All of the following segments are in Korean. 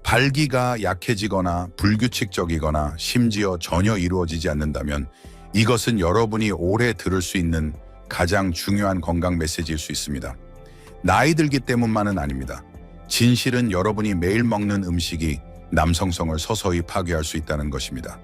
발기가 약해지거나 불규칙적이거나 심지어 전혀 이루어지지 않는다면 이것은 여러분이 오래 들을 수 있는 가장 중요한 건강 메시지일 수 있습니다. 나이 들기 때문만은 아닙니다. 진실은 여러분이 매일 먹는 음식이 남성성을 서서히 파괴할 수 있다는 것입니다.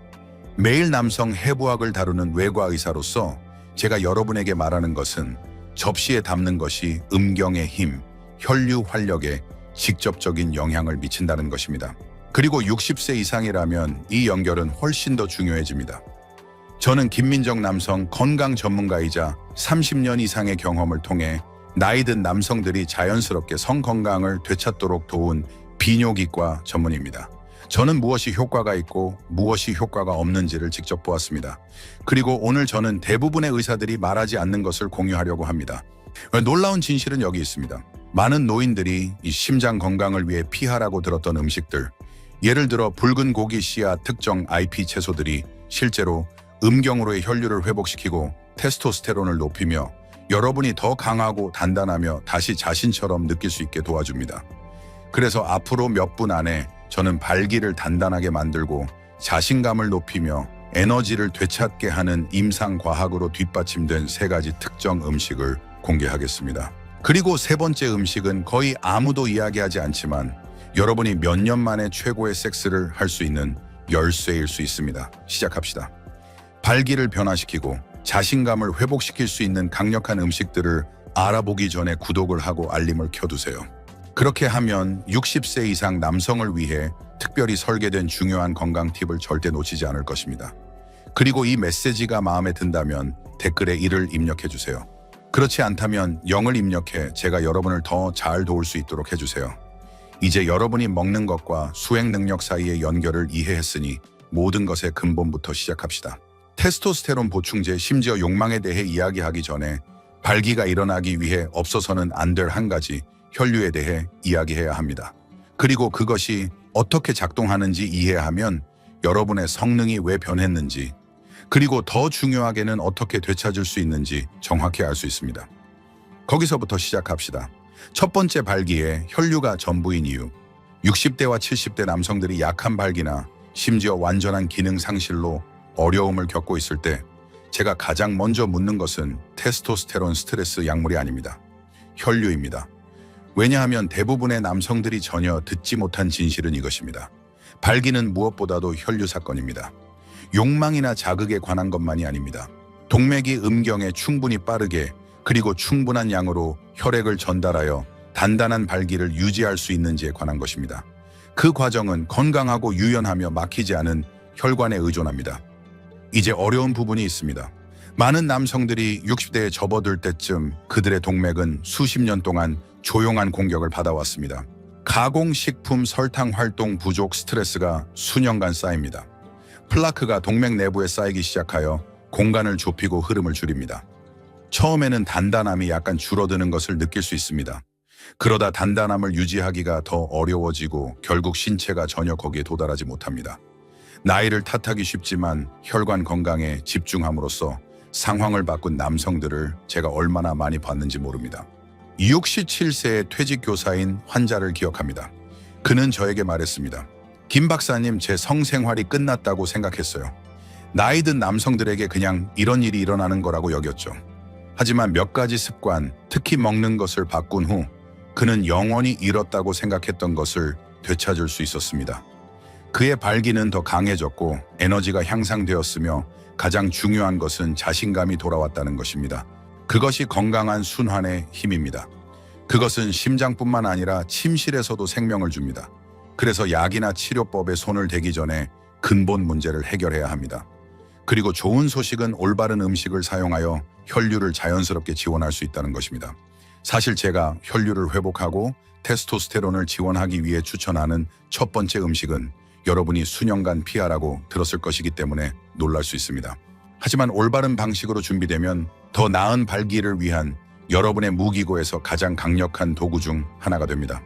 매일 남성 해부학을 다루는 외과 의사로서 제가 여러분에게 말하는 것은 접시에 담는 것이 음경의 힘, 혈류 활력에 직접적인 영향을 미친다는 것입니다. 그리고 60세 이상이라면 이 연결은 훨씬 더 중요해집니다. 저는 김민정 남성 건강 전문가이자 30년 이상의 경험을 통해 나이든 남성들이 자연스럽게 성 건강을 되찾도록 도운 비뇨기과 전문입니다. 저는 무엇이 효과가 있고 무엇이 효과가 없는지를 직접 보았습니다. 그리고 오늘 저는 대부분의 의사들이 말하지 않는 것을 공유하려고 합니다. 놀라운 진실은 여기 있습니다. 많은 노인들이 이 심장 건강을 위해 피하라고 들었던 음식들, 예를 들어 붉은 고기 씨앗 특정 IP 채소들이 실제로 음경으로의 혈류를 회복시키고 테스토스테론을 높이며 여러분이 더 강하고 단단하며 다시 자신처럼 느낄 수 있게 도와줍니다. 그래서 앞으로 몇 분 안에 저는 발기를 단단하게 만들고 자신감을 높이며 에너지를 되찾게 하는 임상과학으로 뒷받침된 3가지 특정 음식을 공개하겠습니다. 그리고 3번째 음식은 거의 아무도 이야기하지 않지만 여러분이 몇 년 만에 최고의 섹스를 할 수 있는 열쇠일 수 있습니다. 시작합시다. 발기를 변화시키고 자신감을 회복시킬 수 있는 강력한 음식들을 알아보기 전에 구독을 하고 알림을 켜두세요. 그렇게 하면 60세 이상 남성을 위해 특별히 설계된 중요한 건강 팁을 절대 놓치지 않을 것입니다. 그리고 이 메시지가 마음에 든다면 댓글에 1을 입력해주세요. 그렇지 않다면 0을 입력해 제가 여러분을 더 잘 도울 수 있도록 해주세요. 이제 여러분이 먹는 것과 수행 능력 사이의 연결을 이해했으니 모든 것의 근본부터 시작합시다. 테스토스테론 보충제, 심지어 욕망에 대해 이야기하기 전에 발기가 일어나기 위해 없어서는 안 될 한 가지, 혈류에 대해 이야기해야 합니다. 그리고 그것이 어떻게 작동하는지 이해하면 여러분의 성능이 왜 변했는지, 그리고 더 중요하게는 어떻게 되찾을 수 있는지 정확히 알 수 있습니다. 거기서부터 시작합시다. 첫 번째, 발기에 혈류가 전부인 이유. 60대와 70대 남성들이 약한 발기나 심지어 완전한 기능 상실로 어려움을 겪고 있을 때 제가 가장 먼저 묻는 것은 테스토스테론 스트레스 약물이 아닙니다. 혈류입니다. 왜냐하면 대부분의 남성들이 전혀 듣지 못한 진실은 이것입니다. 발기는 무엇보다도 혈류 사건입니다. 욕망이나 자극에 관한 것만이 아닙니다. 동맥이 음경에 충분히 빠르게 그리고 충분한 양으로 혈액을 전달하여 단단한 발기를 유지할 수 있는지에 관한 것입니다. 그 과정은 건강하고 유연하며 막히지 않은 혈관에 의존합니다. 이제 어려운 부분이 있습니다. 많은 남성들이 60대에 접어들 때쯤 그들의 동맥은 수십 년 동안 조용한 공격을 받아왔습니다. 가공식품 설탕 활동 부족 스트레스가 수년간 쌓입니다. 플라크가 동맥 내부에 쌓이기 시작하여 공간을 좁히고 흐름을 줄입니다. 처음에는 단단함이 약간 줄어드는 것을 느낄 수 있습니다. 그러다 단단함을 유지하기가 더 어려워지고 결국 신체가 전혀 거기에 도달하지 못합니다. 나이를 탓하기 쉽지만 혈관 건강에 집중함으로써 상황을 바꾼 남성들을 제가 얼마나 많이 봤는지 모릅니다. 67세의 퇴직교사인 환자를 기억합니다. 그는 저에게 말했습니다. 김 박사님, 제 성생활이 끝났다고 생각했어요. 나이 든 남성들에게 그냥 이런 일이 일어나는 거라고 여겼죠. 하지만 몇 가지 습관, 특히 먹는 것을 바꾼 후 그는 영원히 잃었다고 생각했던 것을 되찾을 수 있었습니다. 그의 발기는 더 강해졌고 에너지가 향상되었으며 가장 중요한 것은 자신감이 돌아왔다는 것입니다. 그것이 건강한 순환의 힘입니다. 그것은 심장뿐만 아니라 침실에서도 생명을 줍니다. 그래서 약이나 치료법에 손을 대기 전에 근본 문제를 해결해야 합니다. 그리고 좋은 소식은 올바른 음식을 사용하여 혈류를 자연스럽게 지원할 수 있다는 것입니다. 사실 제가 혈류를 회복하고 테스토스테론을 지원하기 위해 추천하는 첫 번째 음식은 여러분이 수년간 피하라고 들었을 것이기 때문에 놀랄 수 있습니다. 하지만 올바른 방식으로 준비되면 더 나은 발기를 위한 여러분의 무기고에서 가장 강력한 도구 중 하나가 됩니다.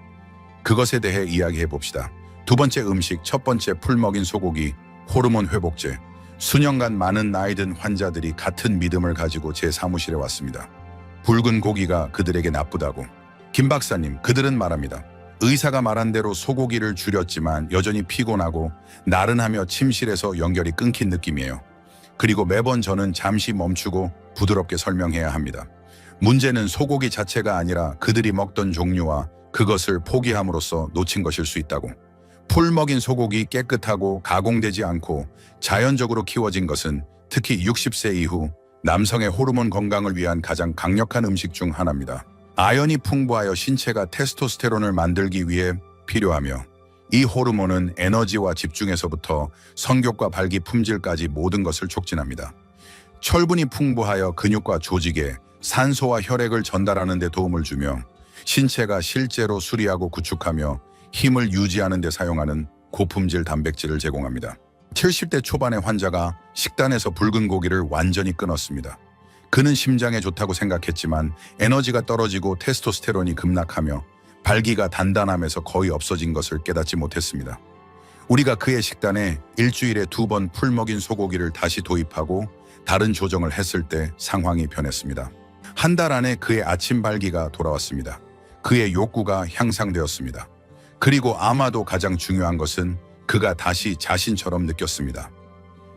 그것에 대해 이야기해 봅시다. 두 번째 음식, 첫 번째, 풀 먹인 소고기, 호르몬 회복제. 수년간 많은 나이 든 환자들이 같은 믿음을 가지고 제 사무실에 왔습니다. 붉은 고기가 그들에게 나쁘다고. 김 박사님, 그들은 말합니다. 의사가 말한 대로 소고기를 줄였지만 여전히 피곤하고 나른하며 침실에서 연결이 끊긴 느낌이에요. 그리고 매번 저는 잠시 멈추고 부드럽게 설명해야 합니다. 문제는 소고기 자체가 아니라 그들이 먹던 종류와 그것을 포기함으로써 놓친 것일 수 있다고. 풀 먹인 소고기 깨끗하고 가공되지 않고 자연적으로 키워진 것은 특히 60세 이후 남성의 호르몬 건강을 위한 가장 강력한 음식 중 하나입니다. 아연이 풍부하여 신체가 테스토스테론을 만들기 위해 필요하며 이 호르몬은 에너지와 집중에서부터 성욕과 발기 품질까지 모든 것을 촉진합니다. 철분이 풍부하여 근육과 조직에 산소와 혈액을 전달하는 데 도움을 주며 신체가 실제로 수리하고 구축하며 힘을 유지하는 데 사용하는 고품질 단백질을 제공합니다. 70대 초반의 환자가 식단에서 붉은 고기를 완전히 끊었습니다. 그는 심장에 좋다고 생각했지만 에너지가 떨어지고 테스토스테론이 급락하며 발기가 단단하면서 거의 없어진 것을 깨닫지 못했습니다. 우리가 그의 식단에 일주일에 2번 풀 먹인 소고기를 다시 도입하고 다른 조정을 했을 때 상황이 변했습니다. 한 달 안에 그의 아침 발기가 돌아왔습니다. 그의 욕구가 향상되었습니다. 그리고 아마도 가장 중요한 것은 그가 다시 자신처럼 느꼈습니다.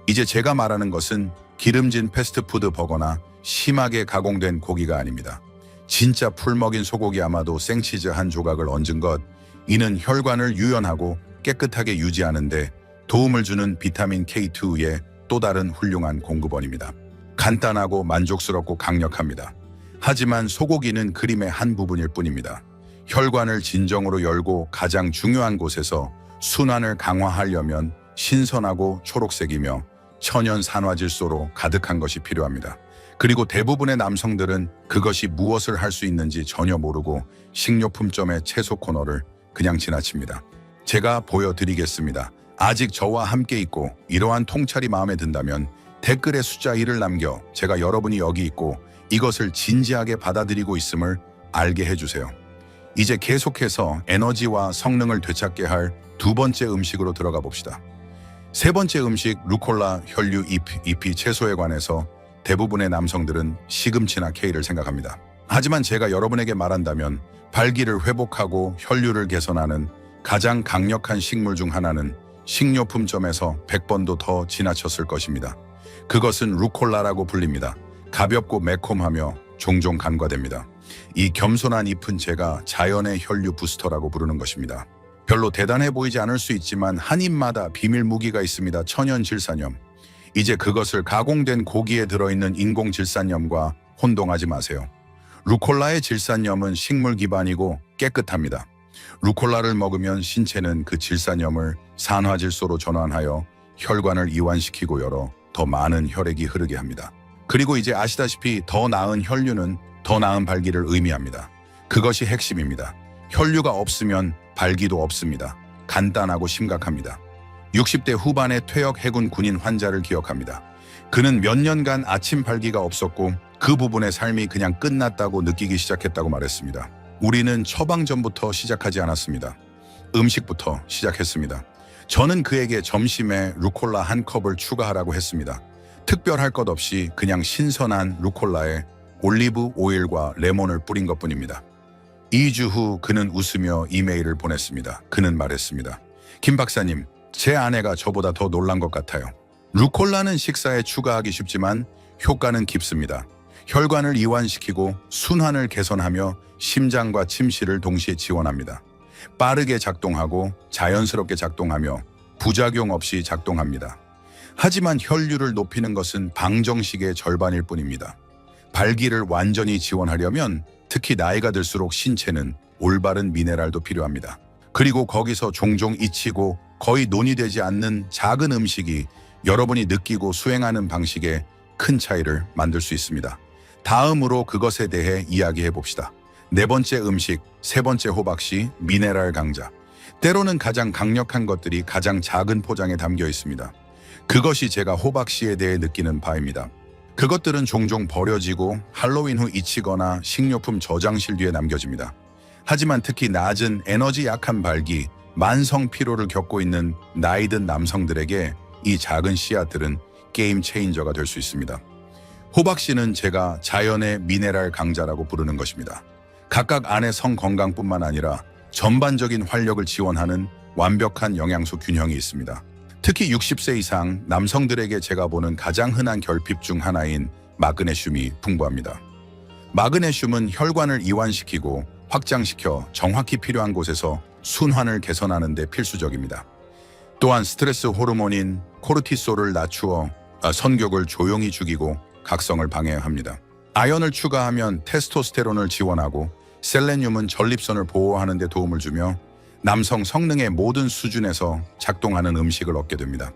이제 제가 말하는 것은 기름진 패스트푸드 버거나 심하게 가공된 고기가 아닙니다. 진짜 풀 먹인 소고기, 아마도 생치즈 한 조각을 얹은 것. 이는 혈관을 유연하고 깨끗하게 유지하는데 도움을 주는 비타민 K2의 또 다른 훌륭한 공급원입니다. 간단하고 만족스럽고 강력합니다. 하지만 소고기는 그림의 한 부분일 뿐입니다. 혈관을 진정으로 열고 가장 중요한 곳에서 순환을 강화하려면 신선하고 초록색이며 천연 산화질소로 가득한 것이 필요합니다. 그리고 대부분의 남성들은 그것이 무엇을 할 수 있는지 전혀 모르고 식료품점의 채소 코너를 그냥 지나칩니다. 제가 보여드리겠습니다. 아직 저와 함께 있고 이러한 통찰이 마음에 든다면 댓글에 숫자 1을 남겨 제가 여러분이 여기 있고 이것을 진지하게 받아들이고 있음을 알게 해주세요. 이제 계속해서 에너지와 성능을 되찾게 할 두 번째 음식으로 들어가 봅시다. 세 번째 음식, 루콜라, 혈류, 잎이 채소에 관해서 대부분의 남성들은 시금치나 케일을 생각합니다. 하지만 제가 여러분에게 말한다면 발기를 회복하고 혈류를 개선하는 가장 강력한 식물 중 하나는 식료품점에서 100번도 더 지나쳤을 것입니다. 그것은 루콜라라고 불립니다. 가볍고 매콤하며 종종 간과됩니다. 이 겸손한 잎은 제가 자연의 혈류 부스터라고 부르는 것입니다. 별로 대단해 보이지 않을 수 있지만 한 잎마다 비밀 무기가 있습니다. 천연 질산염. 이제 그것을 가공된 고기에 들어있는 인공 질산염과 혼동하지 마세요. 루콜라의 질산염은 식물 기반이고 깨끗합니다. 루콜라를 먹으면 신체는 그 질산염을 산화질소로 전환하여 혈관을 이완시키고 열어 더 많은 혈액이 흐르게 합니다. 그리고 이제 아시다시피 더 나은 혈류는 더 나은 발기를 의미합니다. 그것이 핵심입니다. 혈류가 없으면 발기도 없습니다. 간단하고 심각합니다. 60대 후반의 퇴역 해군 군인 환자를 기억합니다. 그는 몇 년간 아침 발기가 없었고 그 부분의 삶이 그냥 끝났다고 느끼기 시작했다고 말했습니다. 우리는 처방전부터 시작하지 않았습니다. 음식부터 시작했습니다. 저는 그에게 점심에 루콜라 한 컵을 추가하라고 했습니다. 특별할 것 없이 그냥 신선한 루콜라에 올리브 오일과 레몬을 뿌린 것뿐입니다. 2주 후 그는 웃으며 이메일을 보냈습니다. 그는 말했습니다. 김 박사님, 제 아내가 저보다 더 놀란 것 같아요. 루콜라는 식사에 추가하기 쉽지만 효과는 깊습니다. 혈관을 이완시키고 순환을 개선하며 심장과 침실을 동시에 지원합니다. 빠르게 작동하고 자연스럽게 작동하며 부작용 없이 작동합니다. 하지만 혈류를 높이는 것은 방정식의 절반일 뿐입니다. 발기를 완전히 지원하려면 특히 나이가 들수록 신체는 올바른 미네랄도 필요합니다. 그리고 거기서 종종 잊히고 거의 논의되지 않는 작은 음식이 여러분이 느끼고 수행하는 방식에 큰 차이를 만들 수 있습니다. 다음으로 그것에 대해 이야기해 봅시다. 네 번째 음식, 세 번째 호박씨, 미네랄 강자. 때로는 가장 강력한 것들이 가장 작은 포장에 담겨 있습니다. 그것이 제가 호박씨에 대해 느끼는 바입니다. 그것들은 종종 버려지고 할로윈 후 잊히거나 식료품 저장실 뒤에 남겨집니다. 하지만 특히 낮은 에너지 약한 발기, 만성 피로를 겪고 있는 나이든 남성들에게 이 작은 씨앗들은 게임 체인저가 될 수 있습니다. 호박씨는 제가 자연의 미네랄 강자라고 부르는 것입니다. 각각 안의 성 건강뿐만 아니라 전반적인 활력을 지원하는 완벽한 영양소 균형이 있습니다. 특히 60세 이상 남성들에게 제가 보는 가장 흔한 결핍 중 하나인 마그네슘이 풍부합니다. 마그네슘은 혈관을 이완시키고 확장시켜 정확히 필요한 곳에서 순환을 개선하는 데 필수적입니다. 또한 스트레스 호르몬인 코르티솔을 낮추어 성욕을 조용히 죽이고 각성을 방해합니다. 아연을 추가하면 테스토스테론을 지원하고 셀레늄은 전립선을 보호하는 데 도움을 주며 남성 성능의 모든 수준에서 작동하는 음식을 얻게 됩니다.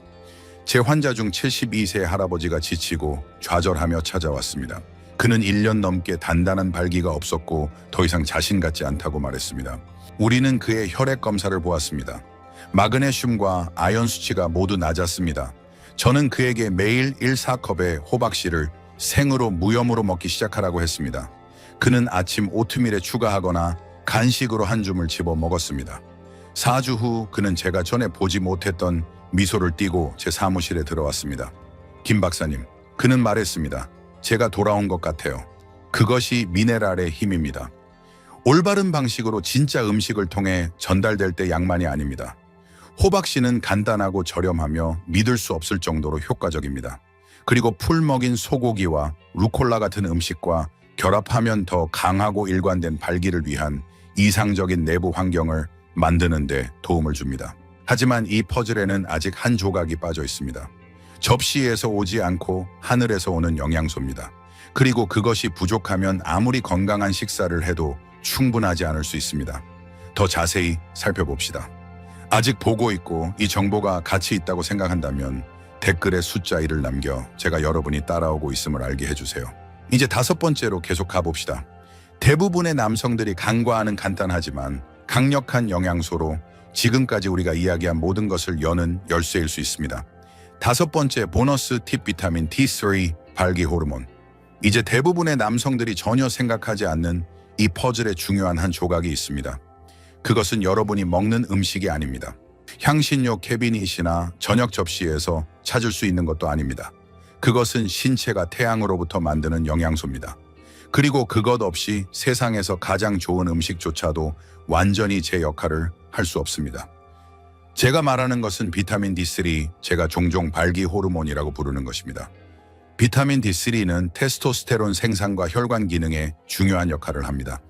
제 환자 중 72세 할아버지가 지치고 좌절하며 찾아왔습니다. 그는 1년 넘게 단단한 발기가 없었고 더 이상 자신 같지 않다고 말했습니다. 우리는 그의 혈액 검사를 보았습니다. 마그네슘과 아연 수치가 모두 낮았습니다. 저는 그에게 매일 1-4컵의 호박씨를 생으로 무염으로 먹기 시작하라고 했습니다. 그는 아침 오트밀에 추가하거나 간식으로 한 줌을 집어 먹었습니다. 4주 후 그는 제가 전에 보지 못했던 미소를 띠고 제 사무실에 들어왔습니다. 김 박사님, 그는 말했습니다. 제가 돌아온 것 같아요. 그것이 미네랄의 힘입니다. 올바른 방식으로 진짜 음식을 통해 전달될 때 양만이 아닙니다. 호박씨는 간단하고 저렴하며 믿을 수 없을 정도로 효과적입니다. 그리고 풀 먹인 소고기와 루콜라 같은 음식과 결합하면 더 강하고 일관된 발기를 위한 이상적인 내부 환경을 만드는 데 도움을 줍니다. 하지만 이 퍼즐에는 아직 한 조각이 빠져 있습니다. 접시에서 오지 않고 하늘에서 오는 영양소입니다. 그리고 그것이 부족하면 아무리 건강한 식사를 해도 충분하지 않을 수 있습니다. 더 자세히 살펴봅시다. 아직 보고 있고 이 정보가 가치 있다고 생각한다면 댓글에 숫자 1을 남겨 제가 여러분이 따라오고 있음을 알게 해주세요. 이제 5번째로 계속 가봅시다. 대부분의 남성들이 간과하는 간단하지만 강력한 영양소로 지금까지 우리가 이야기한 모든 것을 여는 열쇠일 수 있습니다. 5번째 보너스 팁 비타민 D3 발기 호르몬. 이제 대부분의 남성들이 전혀 생각하지 않는 이 퍼즐의 중요한 한 조각이 있습니다. 그것은 여러분이 먹는 음식이 아닙니다. 향신료 캐비닛이나 저녁 접시에서 찾을 수 있는 것도 아닙니다. 그것은 신체가 태양으로부터 만드는 영양소입니다. 그리고 그것 없이 세상에서 가장 좋은 음식조차도 완전히 제 역할을 할 수 없습니다. 제가 말하는 것은 비타민 D3, 제가 종종 발기 호르몬이라고 부르는 것입니다. 비타민 D3는 테스토스테론 생산과 혈관 기능에 중요한 역할을 합니다.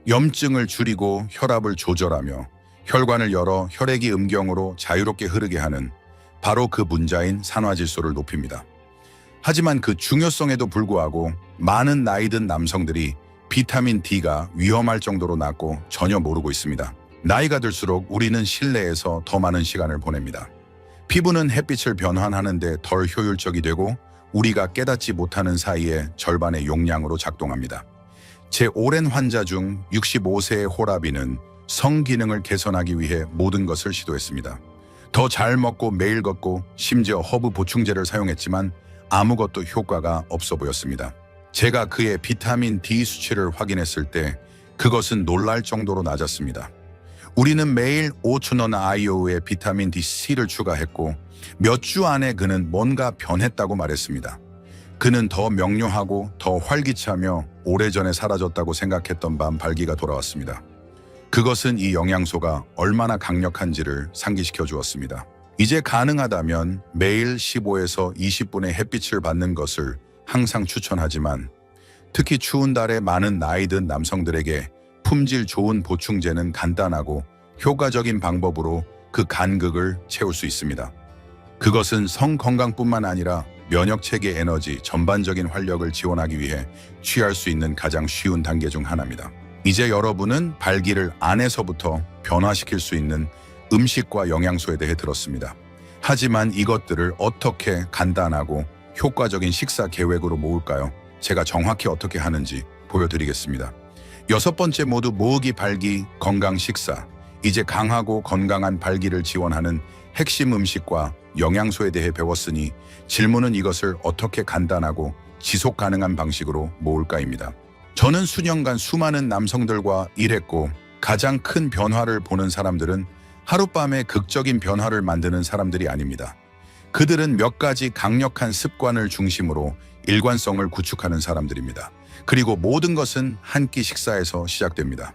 염증을 줄이고 혈압을 조절하며 혈관을 열어 혈액이 음경으로 자유롭게 흐르게 하는 바로 그 분자인 산화질소를 높입니다. 하지만 그 중요성에도 불구하고 많은 나이 든 남성들이 비타민 D가 위험할 정도로 낮고 전혀 모르고 있습니다. 나이가 들수록 우리는 실내에서 더 많은 시간을 보냅니다. 피부는 햇빛을 변환하는 데 덜 효율적이 되고 우리가 깨닫지 못하는 사이에 절반의 용량으로 작동합니다. 제 오랜 환자 중 65세의 호라비는 성기능을 개선하기 위해 모든 것을 시도했습니다. 더 잘 먹고 매일 걷고 심지어 허브 보충제를 사용했지만 아무것도 효과가 없어 보였습니다. 제가 그의 비타민 D 수치를 확인했을 때 그것은 놀랄 정도로 낮았습니다. 우리는 매일 5,000원 IO의 비타민 D3를 추가했고 몇 주 안에 그는 뭔가 변했다고 말했습니다. 그는 더 명료하고 더 활기차며 오래전에 사라졌다고 생각했던 밤 발기가 돌아왔습니다. 그것은 이 영양소가 얼마나 강력한지를 상기시켜 주었습니다. 이제 가능하다면 매일 15에서 20분의 햇빛을 받는 것을 항상 추천하지만 특히 추운 달에 많은 나이 든 남성들에게 품질 좋은 보충제는 간단하고 효과적인 방법으로 그 간극을 채울 수 있습니다. 그것은 성 건강뿐만 아니라 면역체계 에너지 전반적인 활력을 지원하기 위해 취할 수 있는 가장 쉬운 단계 중 하나입니다. 이제 여러분은 발기를 안에서부터 변화시킬 수 있는 음식과 영양소에 대해 들었습니다. 하지만 이것들을 어떻게 간단하고 효과적인 식사 계획으로 모을까요? 제가 정확히 어떻게 하는지 보여드리겠습니다. 6번째 모두 모으기 발기 건강 식사. 이제 강하고 건강한 발기를 지원하는 핵심 음식과 영양소에 대해 배웠으니 질문은 이것을 어떻게 간단하고 지속 가능한 방식으로 모을까입니다. 저는 수년간 수많은 남성들과 일했고 가장 큰 변화를 보는 사람들은 하룻밤에 극적인 변화를 만드는 사람들이 아닙니다. 그들은 몇 가지 강력한 습관을 중심으로 일관성을 구축하는 사람들입니다. 그리고 모든 것은 한 끼 식사에서 시작됩니다.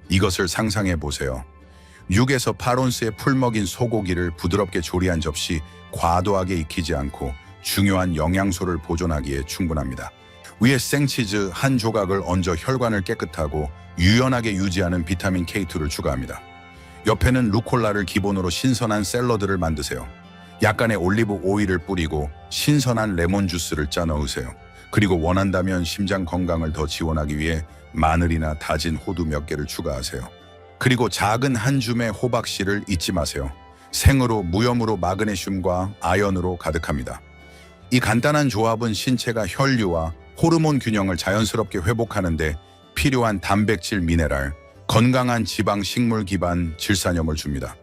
이것을 상상해 보세요. 6에서 8온스의 풀 먹인 소고기를 부드럽게 조리한 접시, 과도하게 익히지 않고 중요한 영양소를 보존하기에 충분합니다. 위에 생치즈 한 조각을 얹어 혈관을 깨끗하고 유연하게 유지하는 비타민 K2를 추가합니다. 옆에는 루콜라를 기본으로 신선한 샐러드를 만드세요. 약간의 올리브 오일을 뿌리고 신선한 레몬 주스를 짜 넣으세요. 그리고 원한다면 심장 건강을 더 지원하기 위해 마늘이나 다진 호두 몇 개를 추가하세요. 그리고 작은 한 줌의 호박씨를 잊지 마세요. 생으로 무염으로 마그네슘과 아연으로 가득합니다. 이 간단한 조합은 신체가 혈류와 호르몬 균형을 자연스럽게 회복하는 데 필요한 단백질, 미네랄, 건강한 지방, 식물 기반 질산염을 줍니다.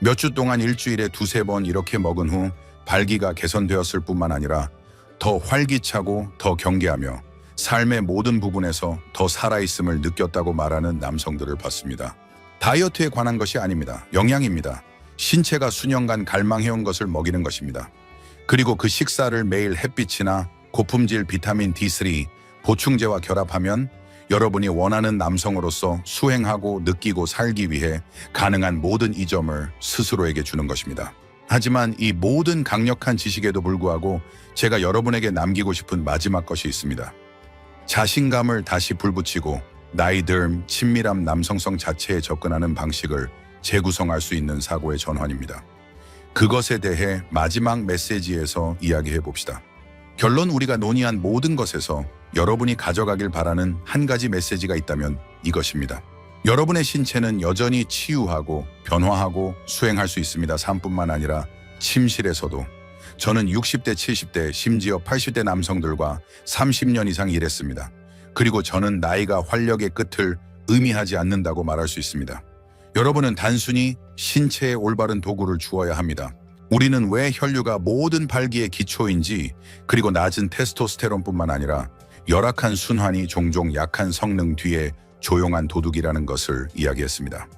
몇 주 동안 일주일에 2~3번 이렇게 먹은 후 발기가 개선되었을 뿐만 아니라 더 활기차고 더 경계하며 삶의 모든 부분에서 더 살아있음을 느꼈다고 말하는 남성들을 봤습니다. 다이어트에 관한 것이 아닙니다. 영양입니다. 신체가 수년간 갈망해온 것을 먹이는 것입니다. 그리고 그 식사를 매일 햇빛이나 고품질 비타민 D3, 보충제와 결합하면 여러분이 원하는 남성으로서 수행하고 느끼고 살기 위해 가능한 모든 이 점을 스스로에게 주는 것입니다. 하지만 이 모든 강력한 지식에도 불구하고 제가 여러분에게 남기고 싶은 마지막 것이 있습니다. 자신감을 다시 불붙이고 나이 듦, 친밀함, 남성성 자체에 접근하는 방식을 재구성할 수 있는 사고의 전환입니다. 그것에 대해 마지막 메시지에서 이야기해 봅시다. 결론, 우리가 논의한 모든 것에서 여러분이 가져가길 바라는 한 가지 메시지가 있다면 이것입니다. 여러분의 신체는 여전히 치유하고 변화하고 수행할 수 있습니다. 삶뿐만 아니라 침실에서도. 저는 60대, 70대, 심지어 80대 남성들과 30년 이상 일했습니다. 그리고 저는 나이가 활력의 끝을 의미하지 않는다고 말할 수 있습니다. 여러분은 단순히 신체에 올바른 도구를 주어야 합니다. 우리는 왜 혈류가 모든 발기의 기초인지, 그리고 낮은 테스토스테론뿐만 아니라 열악한 순환이 종종 약한 성능 뒤에 조용한 도둑이라는 것을 이야기했습니다.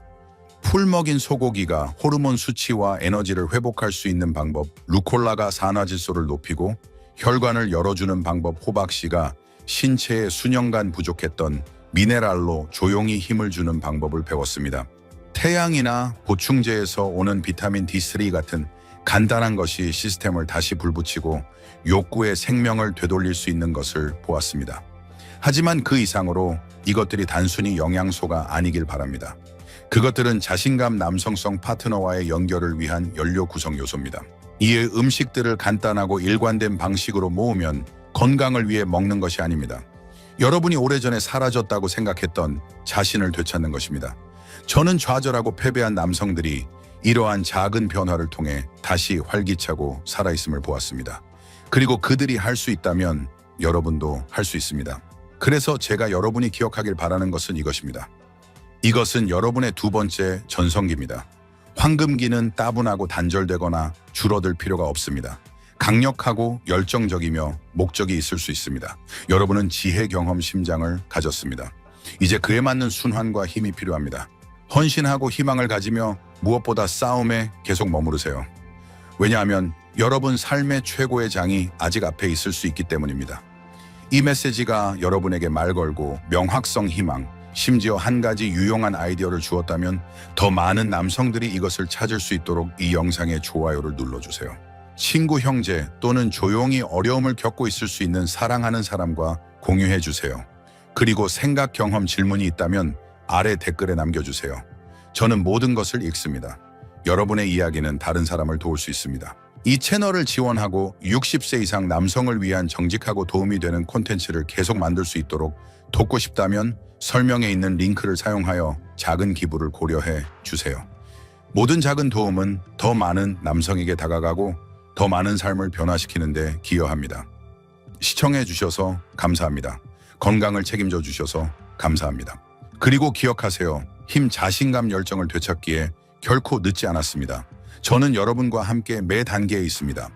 풀 먹인 소고기가 호르몬 수치와 에너지를 회복할 수 있는 방법, 루콜라가 산화질소를 높이고 혈관을 열어주는 방법, 호박씨가 신체에 수년간 부족했던 미네랄로 조용히 힘을 주는 방법을 배웠습니다. 태양이나 보충제에서 오는 비타민 D3 같은 간단한 것이 시스템을 다시 불붙이고 욕구의 생명을 되돌릴 수 있는 것을 보았습니다. 하지만 그 이상으로 이것들이 단순히 영양소가 아니길 바랍니다. 그것들은 자신감, 남성성, 파트너와의 연결을 위한 연료 구성 요소입니다. 이에 음식들을 간단하고 일관된 방식으로 모으면 건강을 위해 먹는 것이 아닙니다. 여러분이 오래전에 사라졌다고 생각했던 자신을 되찾는 것입니다. 저는 좌절하고 패배한 남성들이 이러한 작은 변화를 통해 다시 활기차고 살아있음을 보았습니다. 그리고 그들이 할 수 있다면 여러분도 할 수 있습니다. 그래서 제가 여러분이 기억하길 바라는 것은 이것입니다. 이것은 여러분의 두 번째 전성기입니다. 황금기는 따분하고 단절되거나 줄어들 필요가 없습니다. 강력하고 열정적이며 목적이 있을 수 있습니다. 여러분은 지혜, 경험, 심장을 가졌습니다. 이제 그에 맞는 순환과 힘이 필요합니다. 헌신하고 희망을 가지며 무엇보다 싸움에 계속 머무르세요. 왜냐하면 여러분 삶의 최고의 장이 아직 앞에 있을 수 있기 때문입니다. 이 메시지가 여러분에게 말 걸고 명확성, 희망, 심지어 한 가지 유용한 아이디어를 주었다면 더 많은 남성들이 이것을 찾을 수 있도록 이 영상에 좋아요를 눌러주세요. 친구, 형제 또는 조용히 어려움을 겪고 있을 수 있는 사랑하는 사람과 공유해 주세요. 그리고 생각, 경험, 질문이 있다면 아래 댓글에 남겨주세요. 저는 모든 것을 읽습니다. 여러분의 이야기는 다른 사람을 도울 수 있습니다. 이 채널을 지원하고 60세 이상 남성을 위한 정직하고 도움이 되는 콘텐츠를 계속 만들 수 있도록 돕고 싶다면 설명에 있는 링크를 사용하여 작은 기부를 고려해 주세요. 모든 작은 도움은 더 많은 남성에게 다가가고 더 많은 삶을 변화시키는 데 기여합니다. 시청해 주셔서 감사합니다. 건강을 책임져 주셔서 감사합니다. 그리고 기억하세요. 힘, 자신감, 열정을 되찾기에 결코 늦지 않았습니다. 저는 여러분과 함께 매 단계에 있습니다.